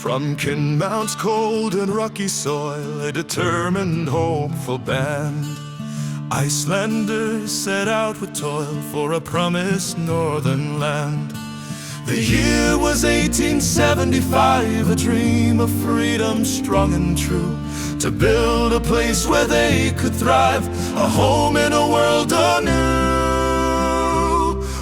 From Kinmount's cold and rocky soil, a determined, hopeful band, Icelanders set out with toil for a promised northern land. The year was 1875, a dream of freedom strong and true, to build a place where they could thrive, a home in a world anew.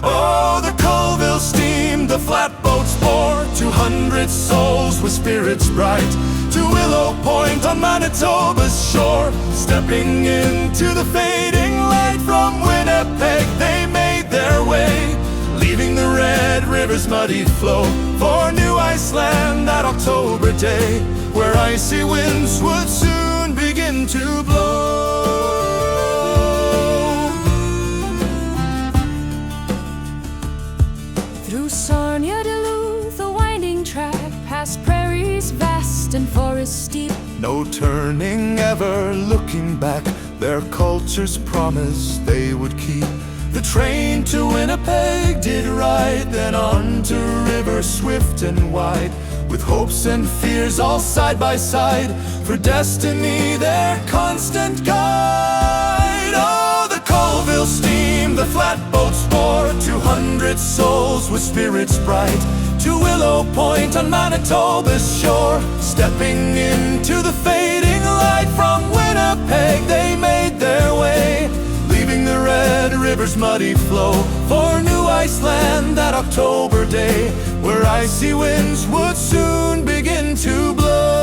Oh, the Colville steamed, the flatboats bore 200 souls with spirits bright to Willow Point on Manitoba's shore. Stepping into the fading light from Winnipeg, they made their way, leaving the Red River's muddy flow for new Iceland that October day, where icy winds would soon begin to blow. Through Sarnia, Duluth, a winding track, past prairies vast and forests steep. No turning, ever looking back, their culture's promise they would keep. The train to Winnipeg did ride, then on to rivers swift and wide, with hopes and fears all side by side, for destiny their constant guide. Oh, the Colville steamed, the flatboats bore 200 souls with spirits bright to Willow Point on Manitoba's shore. Stepping into the fading light from Winnipeg, they made their way, leaving the Red River's muddy flow for new Iceland that October day, where icy winds would soon begin to blow.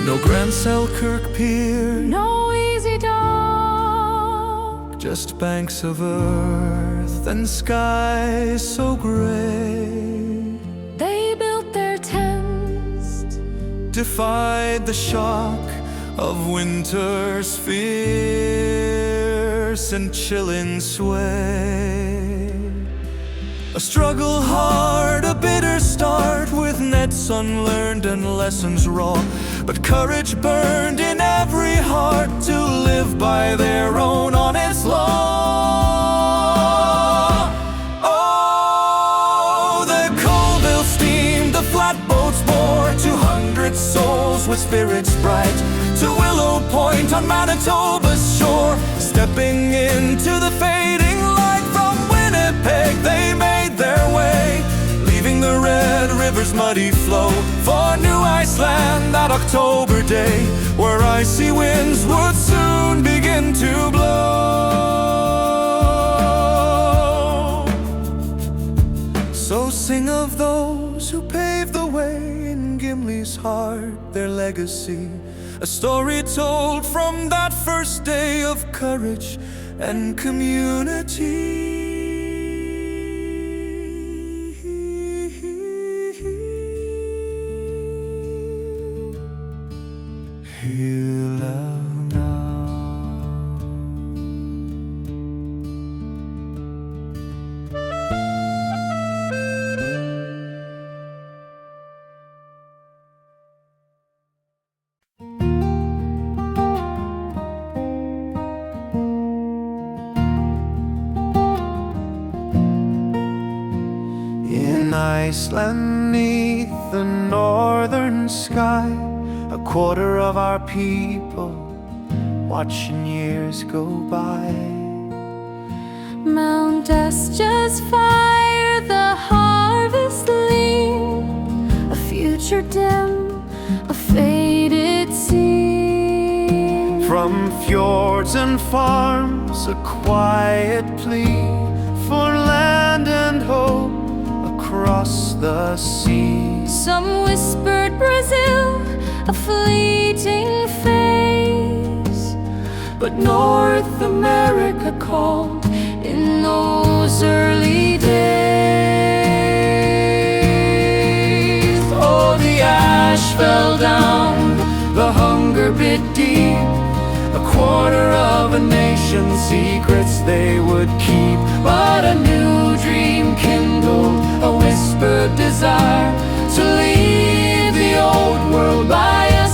No Grand Selkirk Pier, No easy dock, just banks of earth and sky so gray. they built their tents, Defied the shock of winter's fierce and chilling sway. A struggle hard, a bitter start, with nets unlearned and lessons raw, but courage burned in every heart to live by their own honest law. Oh, the Colville steamed, the flatboats bore 200 souls with spirits bright to Willow Point on Manitoba's shore. Stepping into the fading light from Winnipeg, they made their way, leaving the Red River's muddy flow for new Iceland that October day, where icy winds would soon begin to blow. So sing of those who paved the way in Gimli's heart, their legacy, a story told from that first day of courage and community. Willow now. In Iceland, 'neath the northern sky, a quarter of our people watching years go by. Mount Esja's fire, the harvest lean, a future dim, a faded scene. From fjords and farms, a quiet plea for land and hope across the sea. Some whispered Brazil, a fleeting phase, but North America called in those early days. Oh, the ash fell down, the hunger bit deep, a quarter of a nation's secrets they would keep. But a new dream kindled, a whispered desire to leave the old world by a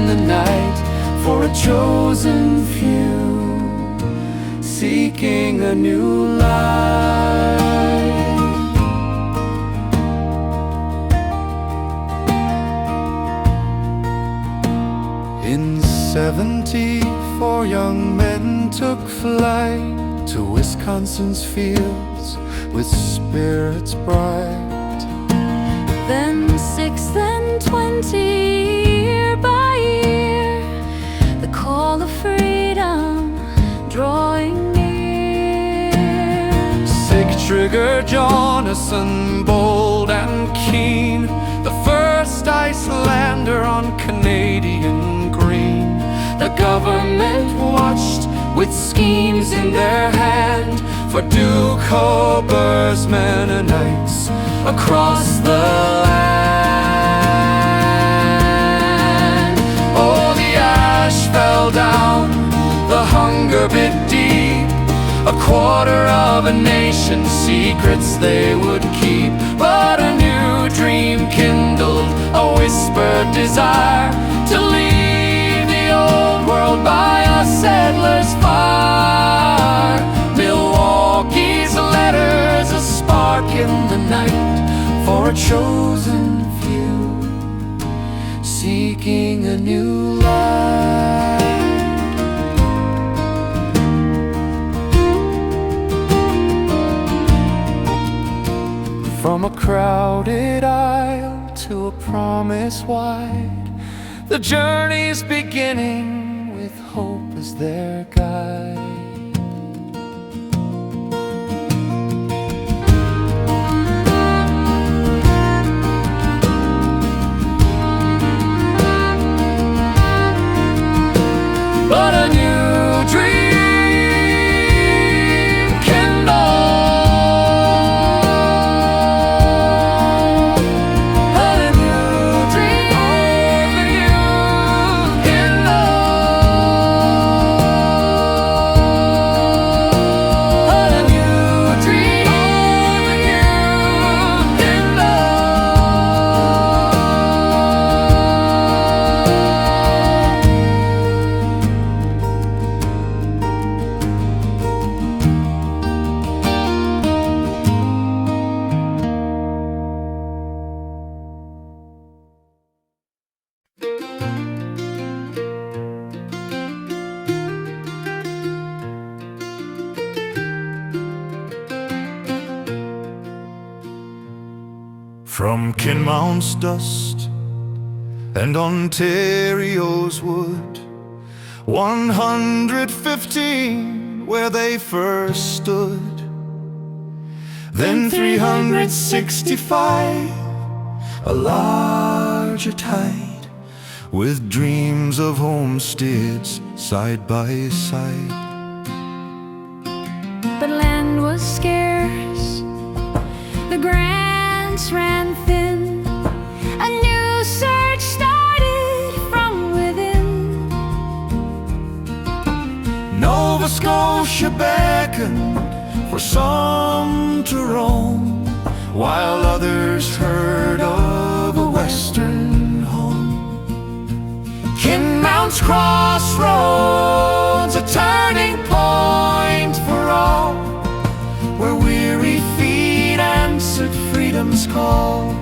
the night for a chosen few, seeking a new life. In '74, young men took flight to Wisconsin's fields with spirits bright. Then 6, then 20, year by year, the call of freedom drawing near. Sig-Trygger Jonasson, bold and keen, the first Icelander on Canadian green. The government watched with schemes in their hand for Duke Hober's Mennonites across the land. Oh, the ash fell down, the hunger bit deep, a quarter of a nation's secrets they would keep. But a new dream kindled, a whispered desire to leave the old world by a settler's fire. Milwaukee's letters, a spark in the night for a chosen few, seeking a new life. From a crowded aisle to a promise wide, the journey's beginning with hope as their guide. But a new dream kindled, a new dream kindled, a new dream From Kinmount's dust and Ontario's wood, 115 where they first stood, then 365, a larger tide, with dreams of homesteads side by side. But land was scarce, the grants ran thin, a new search started from within. Nova Scotia beckoned for some to roam, while others heard of a western home. Kinmount's Crossroads, a turning point for all, where weary feet answered freedom's call.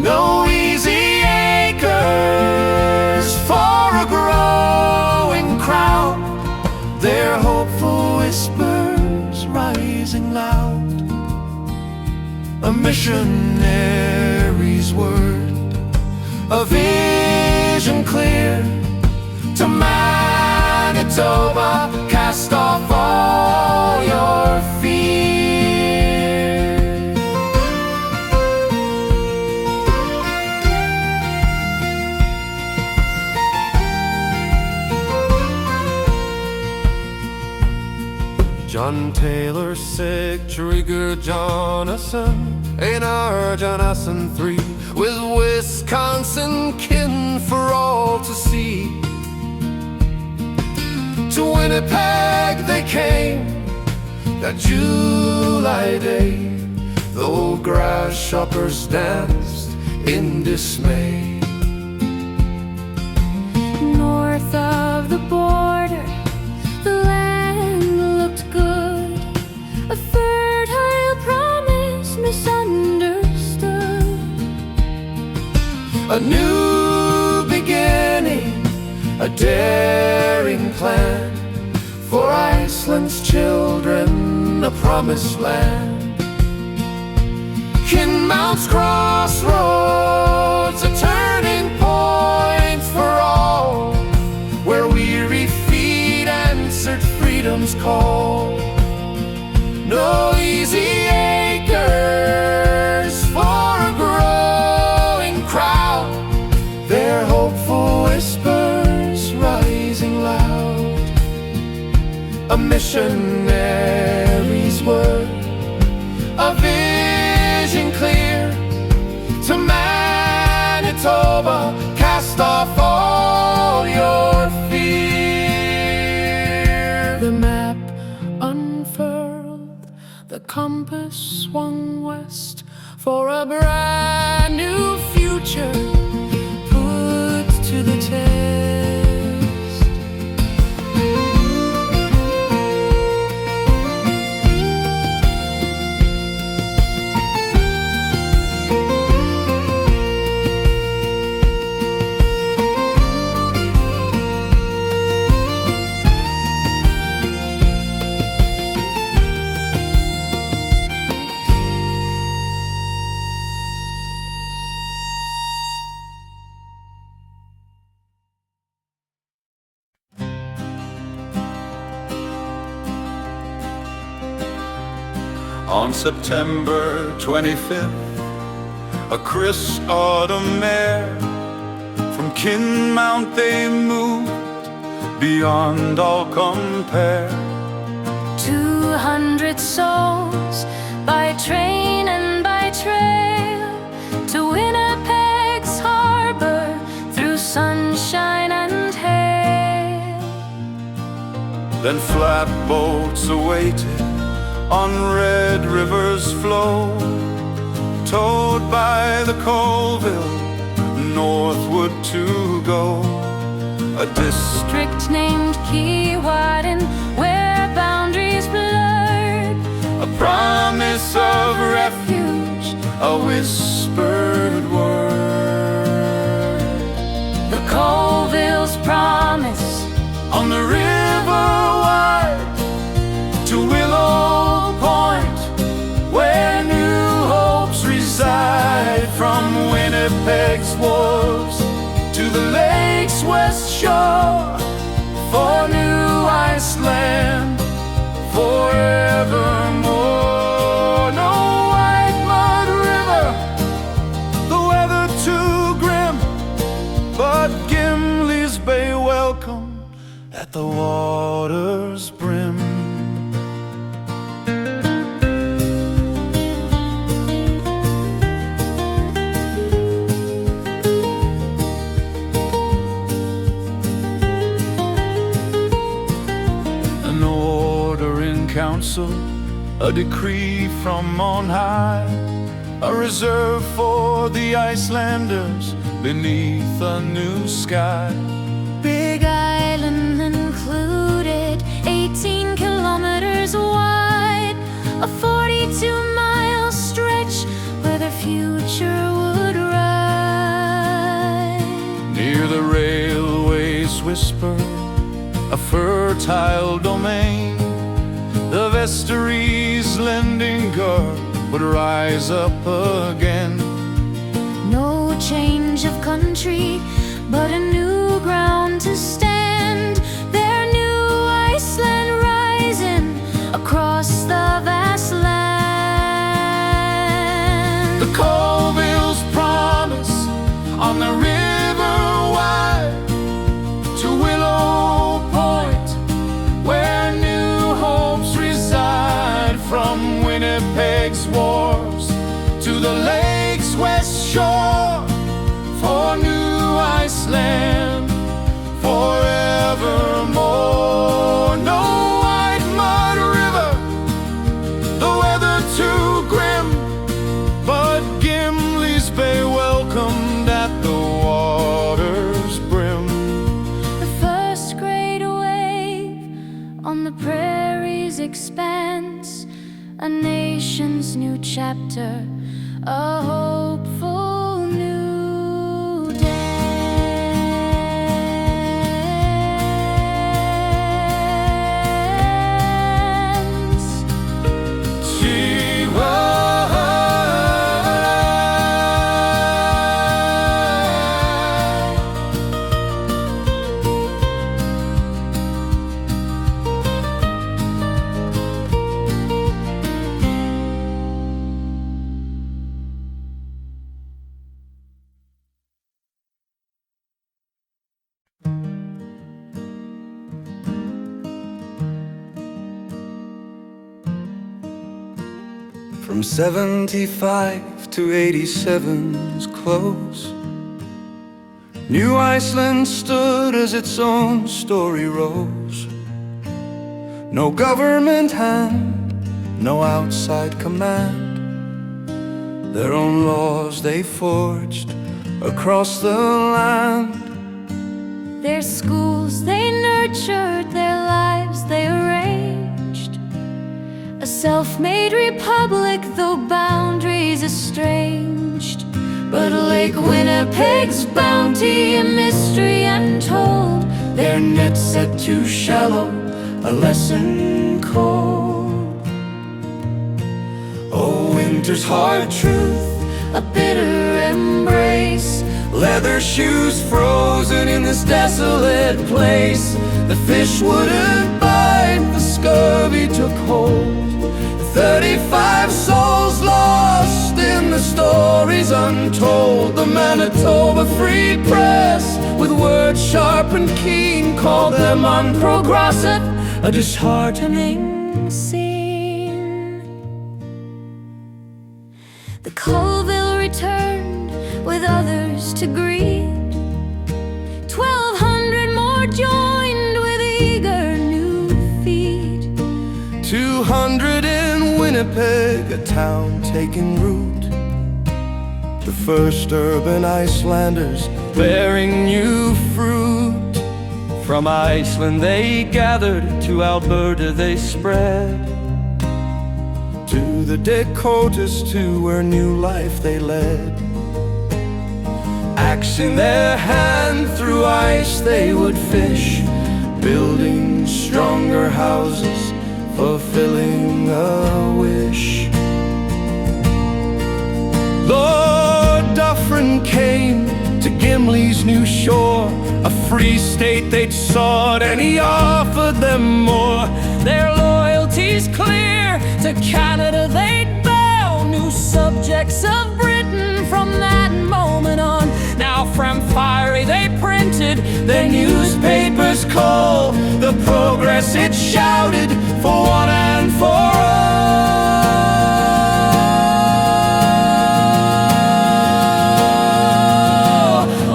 No easy acres for a growing crowd, their hopeful whispers rising loud. A missionary's word, a vision clear, to Manitoba, cast off all your fear. John Taylor, Sig-Trygger Jonasson, Einar Jonasson III, with Wisconsin kin for all to see. To Winnipeg they came that July day, though grasshoppers danced in dismay. new beginning, a daring plan for Iceland's children, a promised land. Kinmount's crossroads, a turning point for all, where weary feet answered freedom's call. No easy acres for a growing crowd, their hopeful whispers rising loud. A missionary's word, a vision clear, to Manitoba, cast off all your fear. The map unfurled, the compass swung west, for a brand new future put to the test. On September 25th, a crisp autumn air, from Kinmount they moved beyond all compare. 200 souls by train and by trail, to Winnipeg's harbor, through sunshine and hail. Then flatboats awaited on Red River's flow, towed by the Colville, northward to go. A District named Keewatin, where boundaries blurred, a promise of refuge, a whispered word. the Colville's promise, On the river wide, to Willow Point, where new hopes reside. From Winnipeg's wharves to the lake's west shore, for new Iceland forevermore. No white mud river, the weather too grim, but Gimli's bay welcome at the water's brim. An order in council, a decree from on high, a reserve for the Icelanders beneath a new sky. Big Island included, 18 kilometers wide, a 42-mile stretch where the future would ride. Near the railway's whisper, a fertile domain, the vestry's lending girl would rise up again. No change of country, but a new ground to stand. Their new Iceland rising across the vast land. The Colville's promise, on the river wide, to Willow Point, where new hopes reside. From Winnipeg's wharves to the lake's west shore, for new Iceland forevermore. No white mud river, the weather too grim, but Gimli's bay welcomed at the water's brim. The first great wave on the prairie's expanse, a nation's new chapter, a hopeful new From 75 to 87's close, New Iceland stood as its own story rose. No government hand, no outside command. Their own laws they forged across the land. Their schools they nurtured, their lives they arranged. A self-made republic, though boundaries estranged. But Lake Winnipeg's bounty, a mystery untold. Their nets set too shallow, a lesson cold. Oh, winter's hard truth, A bitter embrace. leather shoes frozen in this desolate place. The fish wouldn't bite, the scurvy took hold. 35 souls lost in the stories untold. The Manitoba Free Press, with words sharp and keen, called them unprogressive, a disheartening Scene. The Colville returned with others to greet. 1,200 more joined with eager new feet. 200 in Winnipeg, a town taking root. The first urban Icelanders bearing new fruit. From Iceland they gathered, to Alberta they spread. To the Dakotas too, where new life they led. Axe in their hand, through ice they would fish, building stronger houses, fulfilling a wish. Lord Dufferin came to Gimli's new shore, a free state they'd sought, and he offered them more. Their loyalty's clear, to Canada they'd bow, new subjects of Britain from that moment on. Now from Fiery they printed their newspapers' call. The progress it shouted, for one and for all.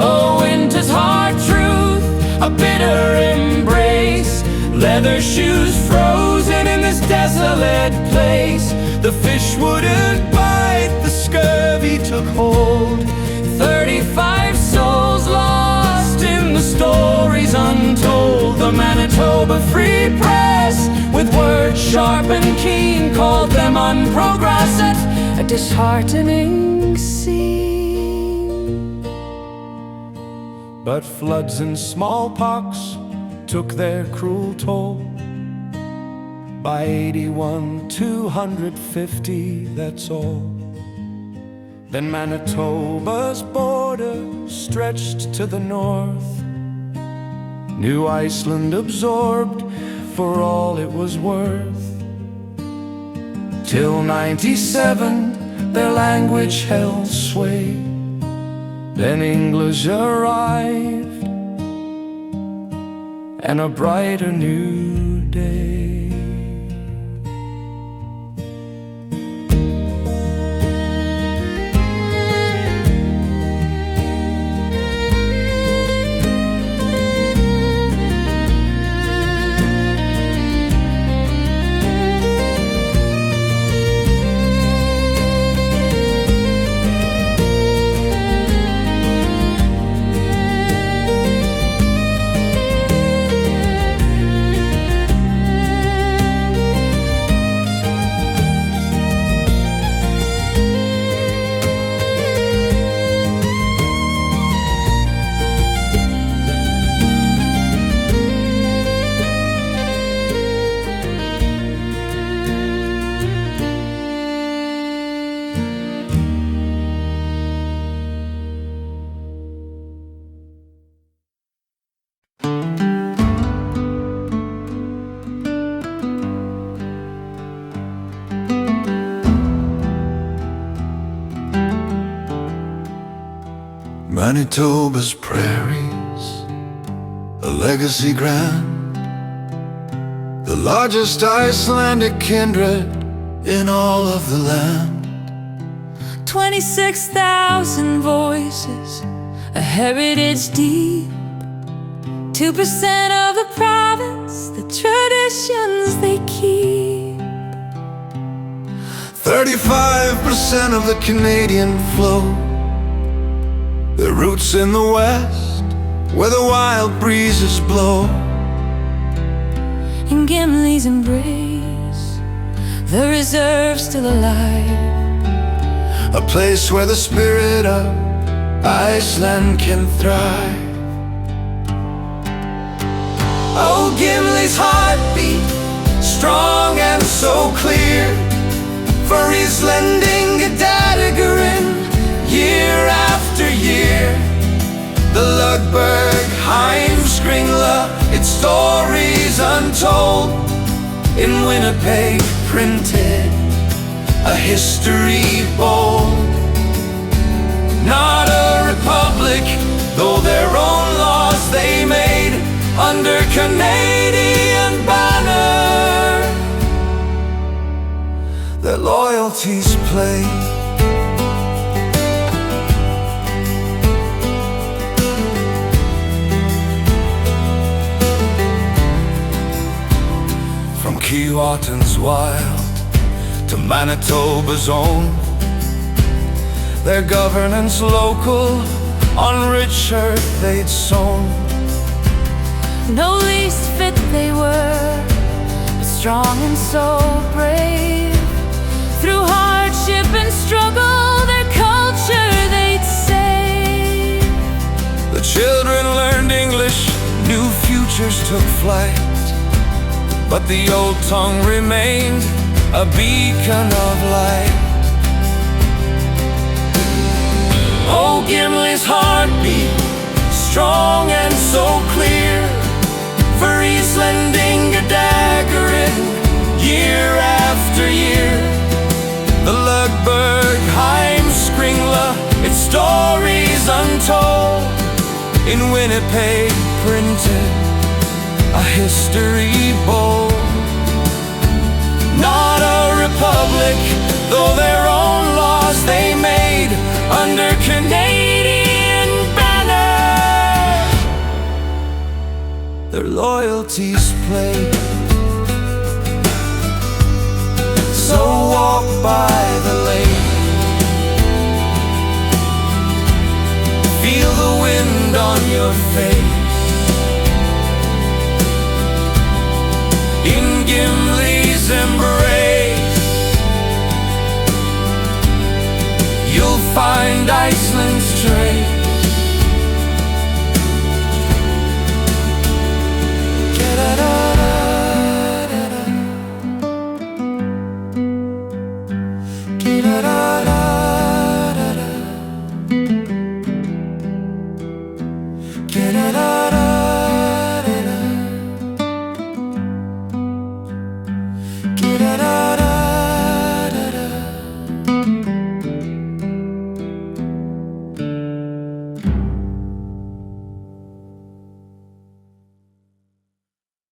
Oh, winter's hard truth, a bitter embrace. Leather shoes frozen in this desolate place. The fish wouldn't bite, the scurvy took hold. 35 souls lost in the stories untold. The Manitoba Free Press, with words sharp and keen, called them unprogressive, a disheartening scene. But floods and smallpox took their cruel toll. By 81, 250, that's all. Then Manitoba's border stretched to the north. New Iceland absorbed for all it was worth. Till 97 their language held sway. Then English arrived, and a brighter new day. Manitoba's prairies, a legacy grand, the largest Icelandic kindred in all of the land. 26,000 voices, a heritage deep. 2% of the province, the traditions they keep. 35% of the Canadian flow, their roots in the west, where the wild breezes blow. In Gimli's embrace, the reserve still alive. A place where the spirit of Iceland can thrive. Oh, Gimli's heartbeat, strong and so clear, for Icelanding Gadadagarinn, year after year. The Lugberg, Heimskringla, its stories untold, in Winnipeg printed, a history bold. Not a republic, though their own laws they made, under Canadian banner, their loyalties play. From Keewatin's wild to Manitoba's own, their governance local, on rich earth they'd sown. No least fit they were, but strong and so brave. Through hardship and struggle, their culture they'd save. The children learned English, new futures took flight, but the old tongue remained a beacon of light. Oh, Gimli's heartbeat, strong and so clear, for Icelanding Gadadagarinn, year after year. The Lugberg, Heimskringla, its stories untold, in Winnipeg printed, a history bold. Not a republic, though their own laws they made, under Canadian banner, their loyalties played. So walk by the lake, feel the wind on your face. In Gimli's embrace, you'll find Iceland's trace.